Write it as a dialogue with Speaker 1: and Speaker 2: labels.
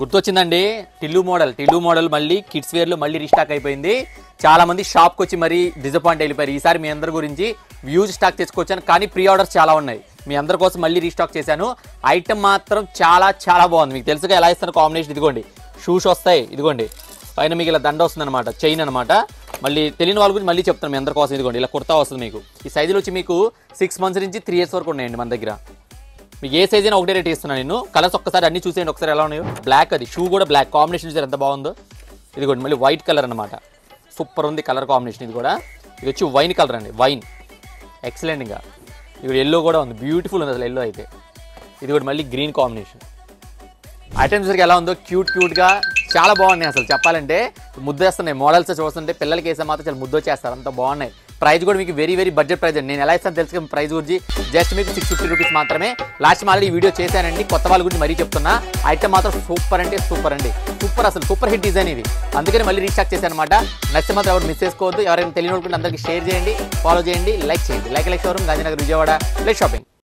Speaker 1: గుర్తొచ్చిందండి Tillu model మళ్ళీ kids వేర్లో మళ్ళీ restock అయిపోయింది. చాలా మంది షాప్కి వచ్చి మరీ డిసప్పాయింట్ అయిపోయారు. ఈసారి మీ అందరి గురించి వ్యూజ్ స్టాక్ తెచ్చుకొచ్చాను, కానీ ప్రీ ఆర్డర్స్ చాలా ఉన్నాయి. మీ అందరి కోసం మళ్ళీ రీస్టాక్ చేశాను. ఐటమ్ మాత్రం చాలా చాలా బాగుంది. మీకు తెలుసుగా ఎలా ఇస్తాను కాంబినేషన్. ఇదిగోండి షూస్ వస్తాయి, ఇదిగోండి పైన మీకు ఇలా దండ వస్తుంది అనమాట, చైన్ అనమాట. మళ్ళీ తెలియని వాళ్ళ గురించి మళ్ళీ చెప్తాను మీ అందరి కోసం. ఇదిగోండి ఇలా కుర్తా వస్తుంది మీకు. ఈ సైజులు వచ్చి మీకు 6 months నుంచి 3 years వరకు ఉన్నాయండి మన దగ్గర. మీకు ఏ సైజ్ అయినా ఒకటే రేట్ ఇస్తున్నాను నేను. కలర్స్ ఒక్కసారి అన్ని చూసేయండి ఒకసారి ఎలా ఉన్నాయో. బ్లాక్, అది షూ కూడా బ్లాక్ కాంబినేషన్ చూసారు ఎంత బాగుందో. ఇదిగోండి మళ్ళీ వైట్ కలర్ అనమాట, సూపర్ ఉంది కలర్ కాంబినేషన్. ఇది కూడా ఇది వచ్చి వైన్ కలర్ అండి, వైన్ ఎక్సలెంట్. ఇంకా ఇది ఎల్లో కూడా ఉంది, బ్యూటిఫుల్ ఉంది అసలు ఎల్లో అయితే. ఇది కూడా మళ్ళీ గ్రీన్ కాంబినేషన్. ఐటమ్స్ సరికి ఎలా ఉందో క్యూట్గా చాలా బాగున్నాయి అసలు చెప్పాలంటే. ముద్దేస్తున్నాయి మోడల్స్ చూస్తుంటే పిల్లలకి వేసే మాత్రం చాలా ముద్దు వచ్చేస్తారు, అంత బాగున్నాయి. ప్రైస్ కూడా మీకు వెరీ వెరీ బడ్జెట్ ప్రైస్ అండి. నేను ఎలా ఇస్తాను తెలుసు ప్రైస్ గురించి. జస్ట్ మీకు 650 రూపీస్ మాత్రమే. లాస్ట్ ఆల్రెడీ ఈ వీడియో చేశానండి, కొత్త వాళ్ళ గురించి మరీ చెప్తున్నా. ఐటమ్ మాత్రం సూపర్ అంటే సూపర్ అండి, సూపర్ అసలు సూపర్ హిట్ డిజైన్ ఇది. అందుకని మళ్ళీ రీస్టాక్ చేశాను అనమాట. నచ్చితే మాత్రం ఎవరు మిస్ చేసుకోవద్దు. ఎవరైనా తెలియని వాళ్ళకి అందరికీ షేర్ చేయండి, ఫాలో చేయండి, లైక్ చేయండి. Like showroom Gandhinagar Vijayawada place shopping.